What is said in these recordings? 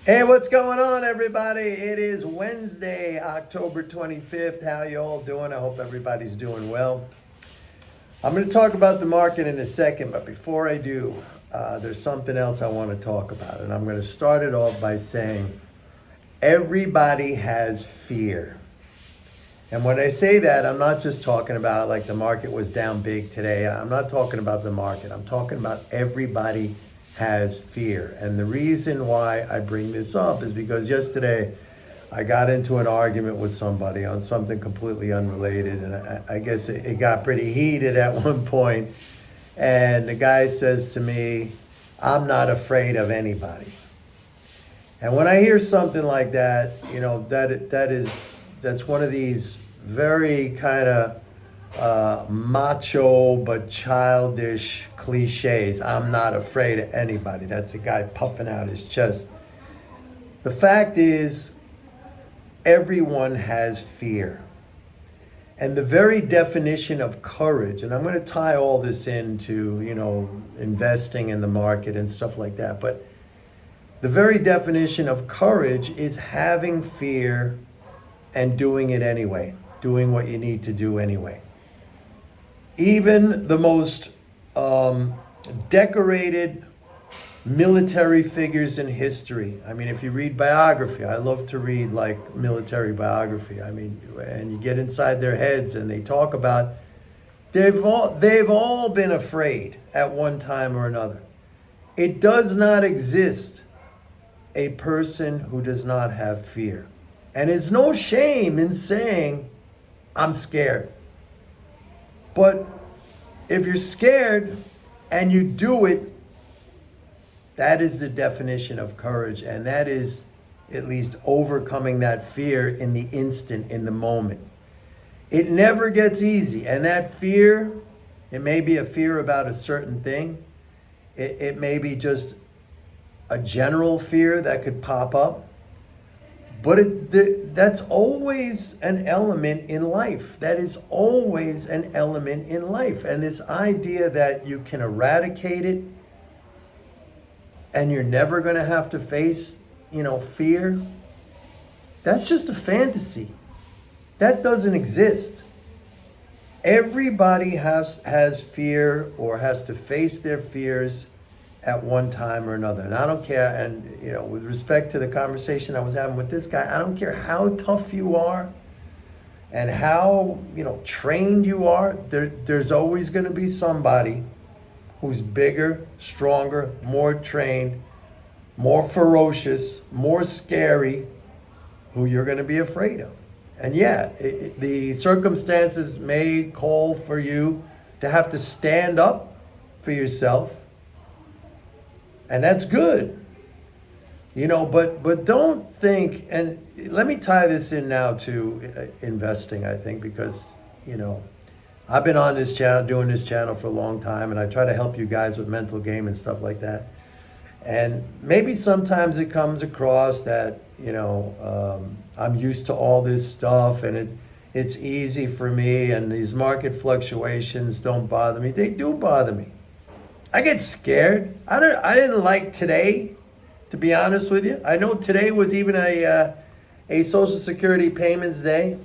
Hey, what's going on, everybody? It is Wednesday, October 25th. How you all doing? I hope everybody's doing well. I'm going to talk about the market in a second, but before I do, there's something else I want to talk about. And I'm going to start it off by saying everybody has fear. And when I say that, I'm not just talking about like the market was down big today. I'm not talking about the market. I'm talking about everybody has fear. And the reason why I bring this up is because yesterday I got into an argument with somebody on something completely unrelated. And I guess it got pretty heated at one point. And the guy says to me, "I'm not afraid of anybody." And when I hear something like that, that's one of these very kind of macho but childish cliches. I'm not afraid of anybody. That's a guy puffing out his chest. The fact is, everyone has fear. And the very definition of courage, and I'm going to tie all this into, investing in the market and stuff like that, but the very definition of courage is having fear and doing it anyway, doing what you need to do anyway. Even the most decorated military figures in history. I mean, if you read biography, I love to read like military biography. I mean, and you get inside their heads and they talk about they've all been afraid at one time or another. It does not exist a person who does not have fear. And there's no shame in saying, "I'm scared." But if you're scared and you do it, that is the definition of courage. And that is at least overcoming that fear in the instant, in the moment. It never gets easy. And that fear, it may be a fear about a certain thing. It may be just a general fear that could pop up. But that's always an element in life. That is always an element in life. And this idea that you can eradicate it and you're never going to have to face, fear, that's just a fantasy. That doesn't exist. Everybody has fear or has to face their fears at one time or another. And I don't care, and with respect to the conversation I was having with this guy, I don't care how tough you are and how trained you are, there's always going to be somebody who's bigger, stronger, more trained, more ferocious, more scary, who you're going to be afraid of. And yeah, the circumstances may call for you to have to stand up for yourself. And that's good, but don't think, and let me tie this in now to investing, I think, because, I've been on this channel, doing this channel for a long time, and I try to help you guys with mental game and stuff like that. And maybe sometimes it comes across that, I'm used to all this stuff and it's easy for me and these market fluctuations don't bother me. They do bother me. I get scared. I didn't like today, to be honest with you. I know today was even a Social Security payments day,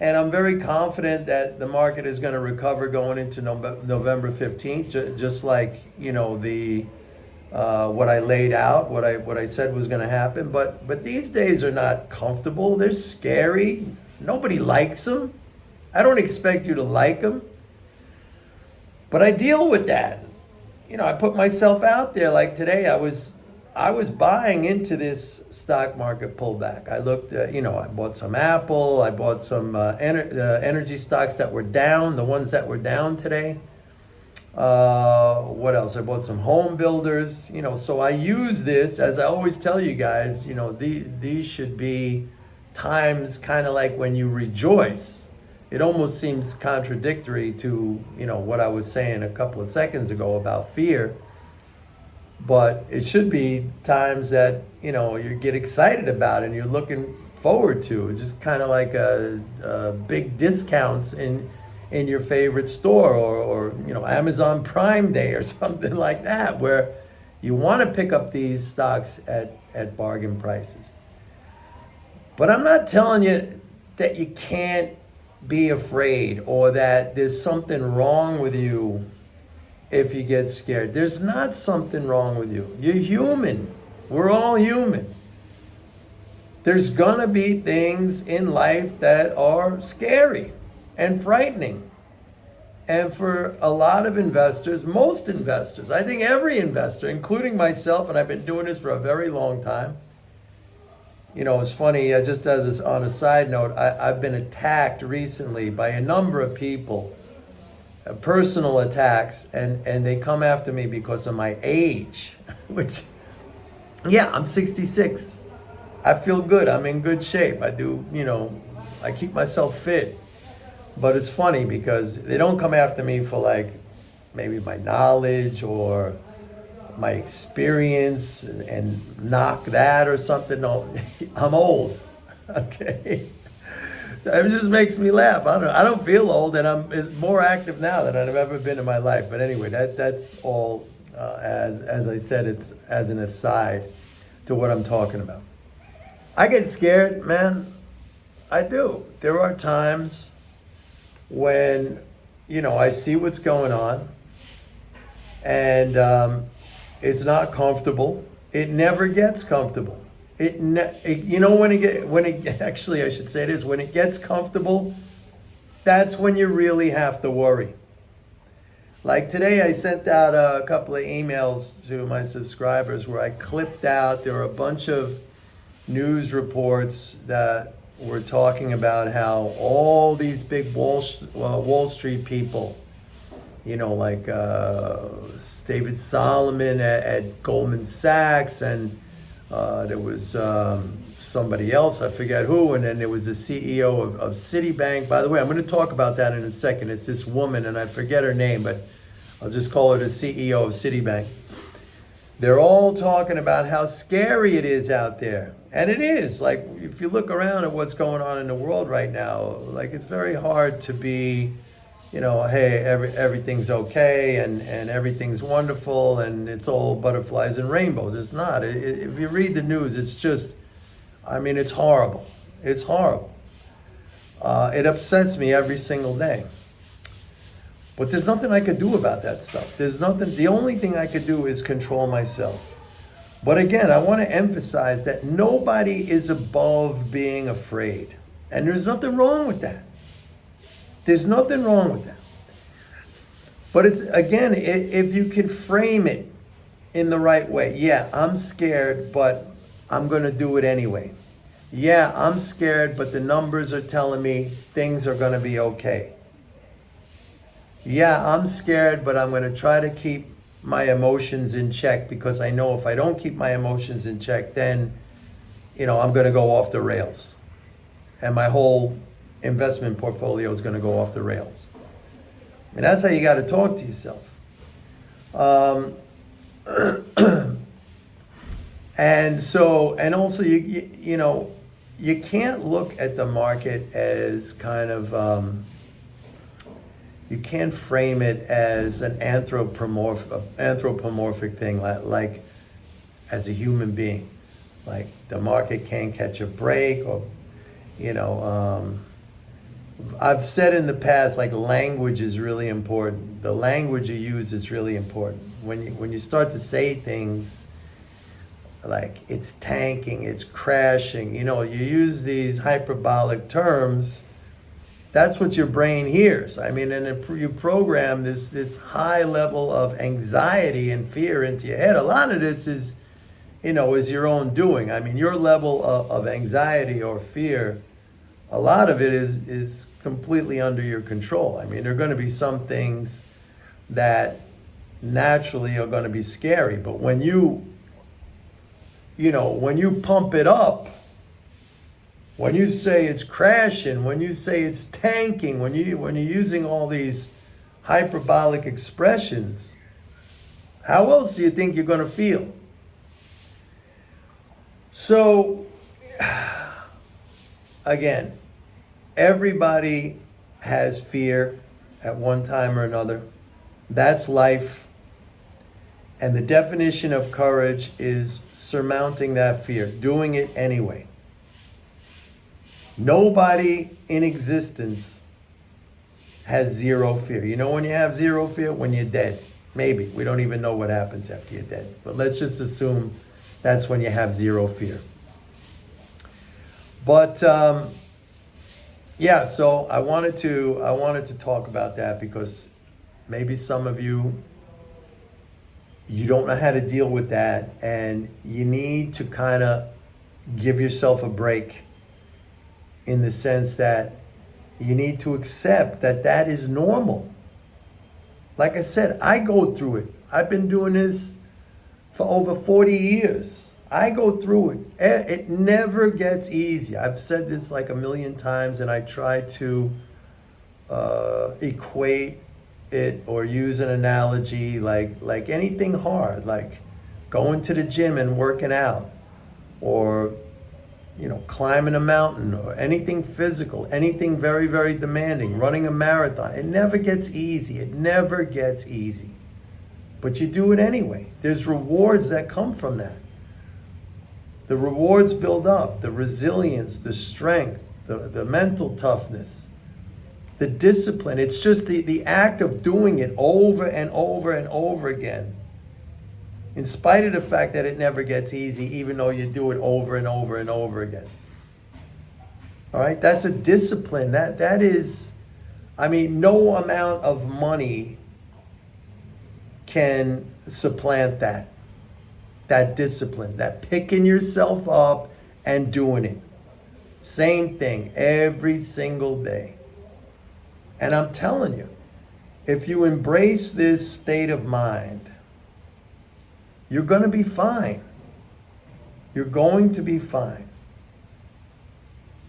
and I'm very confident that the market is going to recover going into November 15th, just like what I laid out, what I said was going to happen. But these days are not comfortable. They're scary. Nobody likes them. I don't expect you to like them, but I deal with that. I put myself out there. Like today, I was buying into this stock market pullback. I looked at, I bought some Apple, I bought some energy stocks that were down, the ones that were down today. What else? I bought some home builders, so I use this, as I always tell you guys, these should be times kind of like when you rejoice. It almost seems contradictory to, what I was saying a couple of seconds ago about fear. But it should be times that, you get excited about and you're looking forward to. Just kind of like a big discounts in your favorite store or Amazon Prime Day or something like that, where You want to pick up these stocks at bargain prices. But I'm not telling you that you can't be afraid or that there's something wrong with you if you get scared. There's not something wrong with you. You're human. We're all human. There's gonna be things in life that are scary and frightening. And for a lot of investors, most investors, I think every investor, including myself, and I've been doing this for a very long time. You know, it's funny, just as this, on a side note, I've been attacked recently by a number of people, personal attacks, and they come after me because of my age, which, yeah, I'm 66. I feel good. I'm in good shape. I do, I keep myself fit. But it's funny because they don't come after me for like maybe my knowledge or my experience and knock that or something. No, I'm old. Okay. It just makes me laugh. I don't feel old, and I'm more active now than I've ever been in my life. But anyway, that's all as I said, it's as an aside to what I'm talking about. I get scared, man. I do. There are times when, I see what's going on and it's not comfortable. It never gets comfortable. When actually I should say this, when it gets comfortable, that's when you really have to worry. Like today I sent out a couple of emails to my subscribers where I clipped out, there were a bunch of news reports that were talking about how all these big Wall Street people, like David Solomon at Goldman Sachs, and there was somebody else, I forget who, and then there was the CEO of Citibank. By the way, I'm going to talk about that in a second. It's this woman, and I forget her name, but I'll just call her the CEO of Citibank. They're all talking about how scary it is out there. And it is. Like, if you look around at what's going on in the world right now, like, it's very hard to be, hey, everything's okay and everything's wonderful and it's all butterflies and rainbows. It's not. If you read the news, it's just, it's horrible. It's horrible. It upsets me every single day. But there's nothing I could do about that stuff. There's nothing. The only thing I could do is control myself. But again, I want to emphasize that nobody is above being afraid. And there's nothing wrong with that. There's nothing wrong with that. But it's, again, if you can frame it in the right way. Yeah, I'm scared, but I'm going to do it anyway. Yeah, I'm scared, but the numbers are telling me things are going to be okay. Yeah, I'm scared, but I'm going to try to keep my emotions in check because I know if I don't keep my emotions in check, then, I'm going to go off the rails. And my whole investment portfolio is going to go off the rails. And that's how you got to talk to yourself. And also, you can't look at the market as kind of, you can't frame it as an anthropomorphic thing, like as a human being. Like the market can't catch a break, or, I've said in the past, like language is really important. The language you use is really important. When you start to say things like it's tanking, it's crashing, you use these hyperbolic terms. That's what your brain hears. And you program this high level of anxiety and fear into your head. A lot of this is your own doing. Your level of anxiety or fear, a lot of it is completely under your control. There are going to be some things that naturally are going to be scary, but when you pump it up, when you say it's crashing, when you say it's tanking, when you're using all these hyperbolic expressions, how else do you think you're going to feel? So, again, everybody has fear at one time or another. That's life. And the definition of courage is surmounting that fear, doing it anyway. Nobody in existence has zero fear. You know when you have zero fear? When you're dead. Maybe. We don't even know what happens after you're dead. But let's just assume that's when you have zero fear. But yeah, so I wanted to talk about that because maybe some of you don't know how to deal with that, and you need to kind of give yourself a break in the sense that you need to accept that that is normal. Like I said, I go through it. I've been doing this for over 40 years. I go through it. It never gets easy. I've said this like a million times, and I try to equate it or use an analogy like anything hard, like going to the gym and working out, or climbing a mountain, or anything physical, anything very, very demanding, running a marathon. It never gets easy. It never gets easy. But you do it anyway. There's rewards that come from that. The rewards build up, the resilience, the strength, the mental toughness, the discipline. It's just the act of doing it over and over and over again, in spite of the fact that it never gets easy, even though you do it over and over and over again. All right, that's a discipline. That is, no amount of money can supplant that discipline, that picking yourself up and doing it. Same thing every single day. And I'm telling you, if you embrace this state of mind, you're going to be fine. You're going to be fine.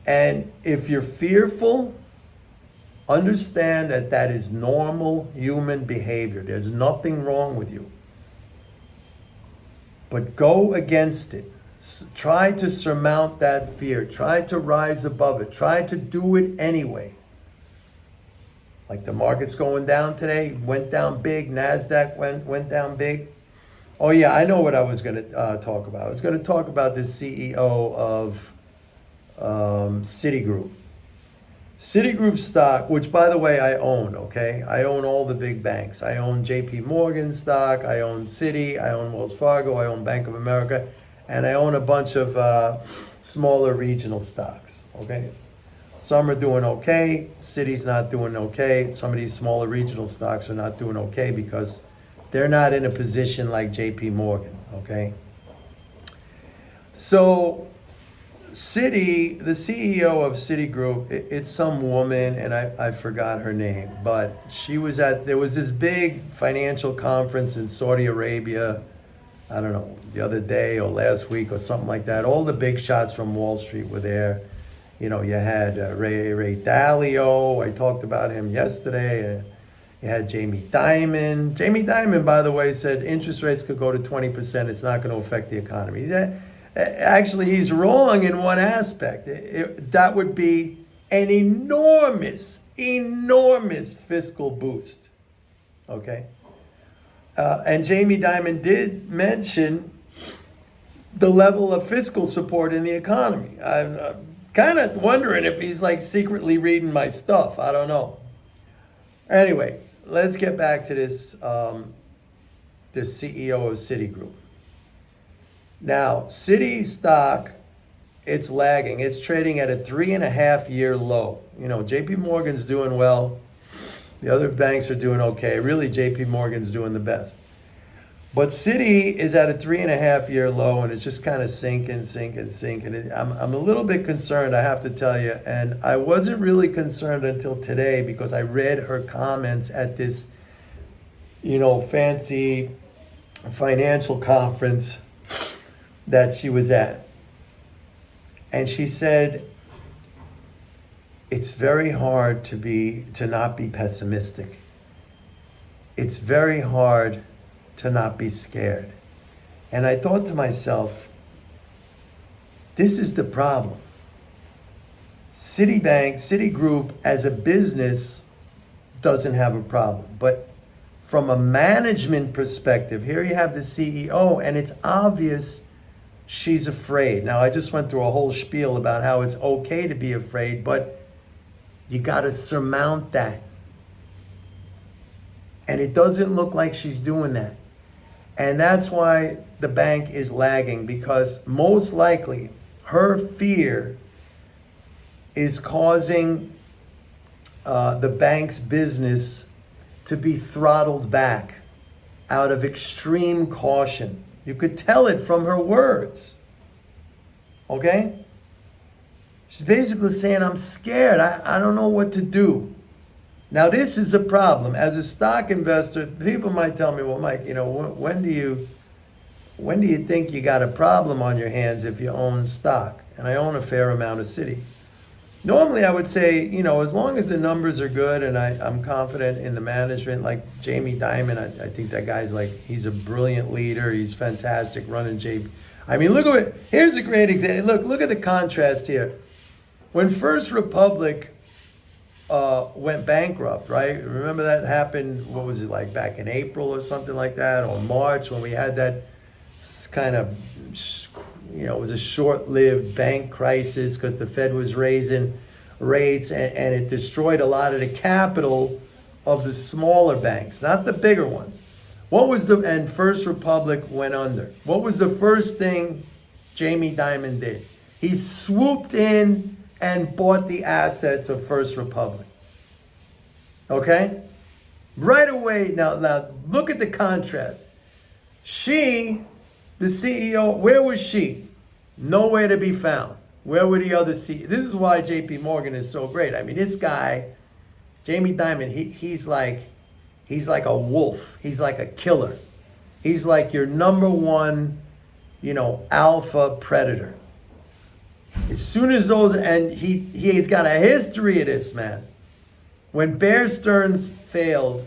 And if you're fearful, understand that that is normal human behavior. There's nothing wrong with you. But go against it. Try to surmount that fear. Try to rise above it. Try to do it anyway. Like the market's going down today, went down big. NASDAQ went down big. Oh yeah, I know what I was going to talk about. I was going to talk about the CEO of Citigroup. Citigroup stock, which by the way I own, okay? I own all the big banks. I own JP Morgan stock, I own Citi, I own Wells Fargo, I own Bank of America, and I own a bunch of smaller regional stocks, okay? Some are doing okay, Citi's not doing okay. Some of these smaller regional stocks are not doing okay because they're not in a position like JP Morgan, okay? So Citi, the CEO of Citigroup, it's some woman, and I forgot her name, but there was this big financial conference in Saudi Arabia, I don't know, the other day or last week or something like that. All the big shots from Wall Street were there. You had Ray Dalio, I talked about him yesterday. You had Jamie Dimon. Jamie Dimon, by the way, said interest rates could go to 20%. It's not going to affect the economy. Actually, he's wrong in one aspect. That would be an enormous fiscal boost. Okay? And Jamie Dimon did mention the level of fiscal support in the economy. I'm kind of wondering if he's like secretly reading my stuff. I don't know. Anyway, let's get back to this CEO of Citigroup. Now, Citi stock, it's lagging. It's trading at a 3.5-year low. JP Morgan's doing well. The other banks are doing okay. Really, JP Morgan's doing the best. But Citi is at a 3.5-year low, and it's just kind of sinking. I'm a little bit concerned, I have to tell you. And I wasn't really concerned until today because I read her comments at this, fancy financial conference that she was at. And she said, it's very hard to not be pessimistic. It's very hard to not be scared. And I thought to myself, this is the problem. Citigroup as a business doesn't have a problem. But from a management perspective, here you have the CEO, and it's obvious she's afraid. Now, I just went through a whole spiel about how it's okay to be afraid, but you got to surmount that. And it doesn't look like she's doing that. And that's why the bank is lagging, because most likely her fear is causing the bank's business to be throttled back out of extreme caution. You could tell it from her words. Okay? She's basically saying, I'm scared. I don't know what to do. Now, this is a problem. As a stock investor, people might tell me, well, Mike, when do you think you got a problem on your hands if you own stock? And I own a fair amount of Citi. Normally, I would say, as long as the numbers are good and I'm confident in the management, like Jamie Dimon, I think that guy's he's a brilliant leader. He's fantastic running JP. I mean, look at it. Here's a great example. Look at the contrast here. When First Republic went bankrupt, right? Remember that happened, what was it, back in April or something like that, or March, when we had that kind of, it was a short-lived bank crisis because the Fed was raising rates, and it destroyed a lot of the capital of the smaller banks, not the bigger ones. And First Republic went under. What was the first thing Jamie Dimon did? He swooped in and bought the assets of First Republic. Okay? Right away, now look at the contrast. She, the CEO, where was she? Nowhere to be found. Where were the other CEOs? This is why JP Morgan is so great. I mean, this guy, Jamie Dimon, he's like a wolf. He's like a killer. He's like your number one, alpha predator. As soon as those, and he's got a history of this, man. When Bear Stearns failed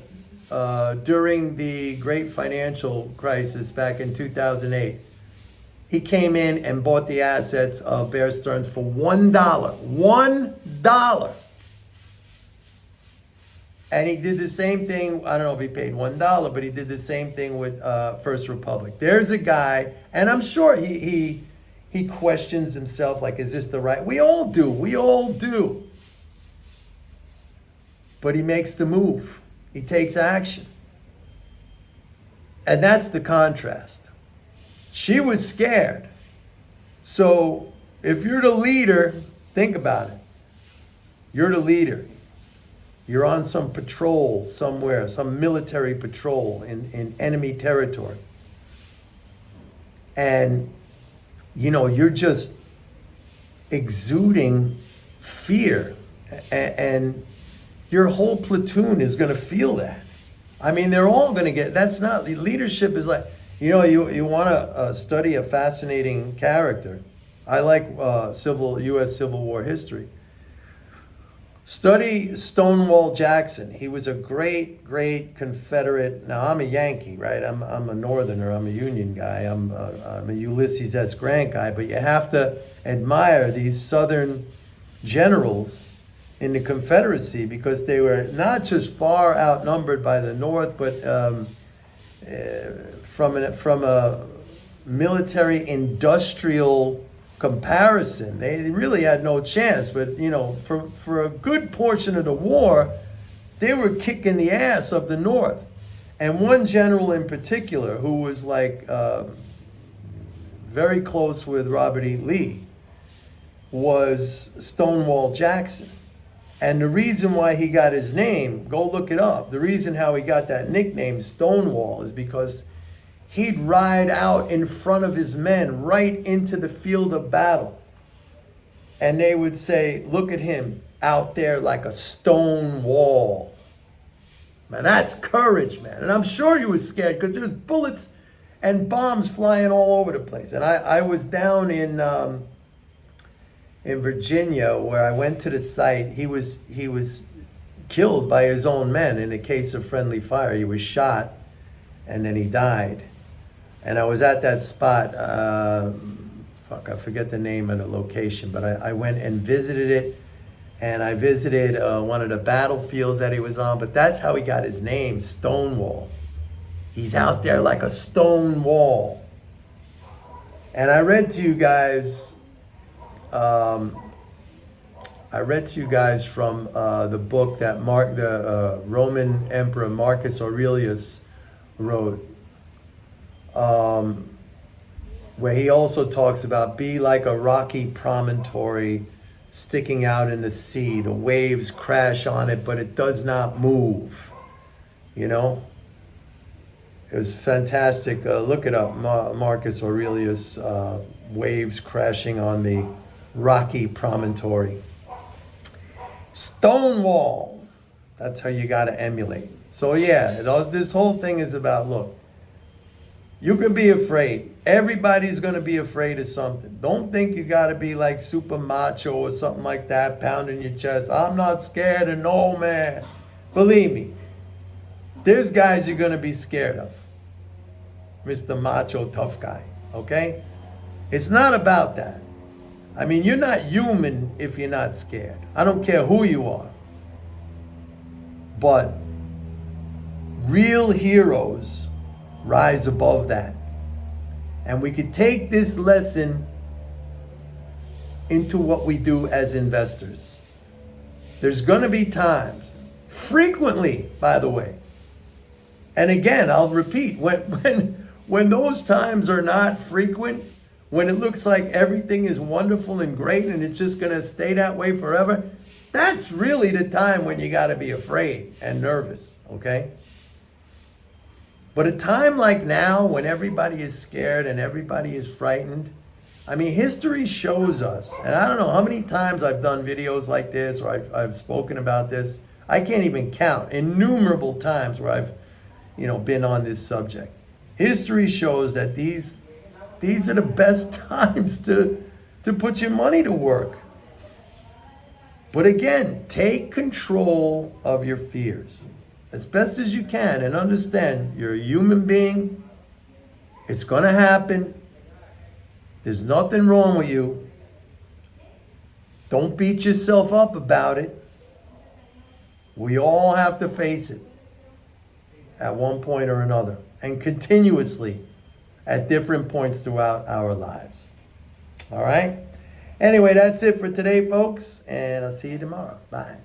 during the great financial crisis back in 2008, he came in and bought the assets of Bear Stearns for $1. $1. And he did the same thing. I don't know if he paid $1, but he did the same thing with First Republic. There's a guy, and I'm sure he questions himself, is this the right? We all do. But he makes the move. He takes action. And that's the contrast. She was scared. So if you're the leader, think about it. You're the leader. You're on some patrol somewhere, some military patrol in enemy territory. And you're just exuding fear, and your whole platoon is going to feel that. I mean, they're all going to get, that's not, the leadership is you want to study a fascinating character. I like U.S. Civil War history. Study Stonewall Jackson. He was a great, great Confederate. Now, I'm a Yankee, right? I'm a Northerner. I'm a Union guy. I'm a Ulysses S. Grant guy. But you have to admire these Southern generals in the Confederacy, because they were not just far outnumbered by the North, but from a military industrial comparison, they really had no chance. But for a good portion of the war, they were kicking the ass of the North. And one general in particular, who was very close with Robert E. Lee, was Stonewall Jackson. And the reason why he got his name, go look it up. The reason how he got that nickname, Stonewall, is because he'd ride out in front of his men right into the field of battle. And they would say, look at him out there like a stone wall. Man, that's courage, man. And I'm sure he was scared, because there's bullets and bombs flying all over the place. And I was down in Virginia, where I went to the site. He was killed by his own men in a case of friendly fire. He was shot, and then he died. And I was at that spot. I forget the name of the location, but I went and visited it, and I visited one of the battlefields that he was on. But that's how he got his name, Stonewall. He's out there like a stone wall. And I read to you guys, from the book that the Roman Emperor Marcus Aurelius wrote, where he also talks about be like a rocky promontory sticking out in the sea. The waves crash on it, but it does not move. You know? It was fantastic. Look it up, Marcus Aurelius, waves crashing on the rocky promontory. Stonewall. That's how you got to emulate. So yeah, this whole thing is about, look, you can be afraid. Everybody's going to be afraid of something. Don't think you got to be like super macho or something like that, pounding your chest. I'm not scared of no man. Believe me, there's guys you're going to be scared of. Mr. Macho Tough Guy, okay? It's not about that. I mean, you're not human if you're not scared. I don't care who you are. But real heroes rise above that. And we could take this lesson into what we do as investors. There's going to be times, frequently, by the way. And again, I'll repeat, when those times are not frequent, when it looks like everything is wonderful and great and it's just going to stay that way forever, that's really the time when you got to be afraid and nervous, okay? But a time like now, when everybody is scared and everybody is frightened, I mean, history shows us, and I don't know how many times I've done videos like this or I've spoken about this. I can't even count innumerable times where I've, been on this subject. History shows that these are the best times to put your money to work. But again, take control of your fears as best as you can and understand you're a human being. It's going to happen. There's nothing wrong with you. Don't beat yourself up about it. We all have to face it at one point or another, and continuously at different points throughout our lives. All right? Anyway, that's it for today, folks, and I'll see you tomorrow. Bye.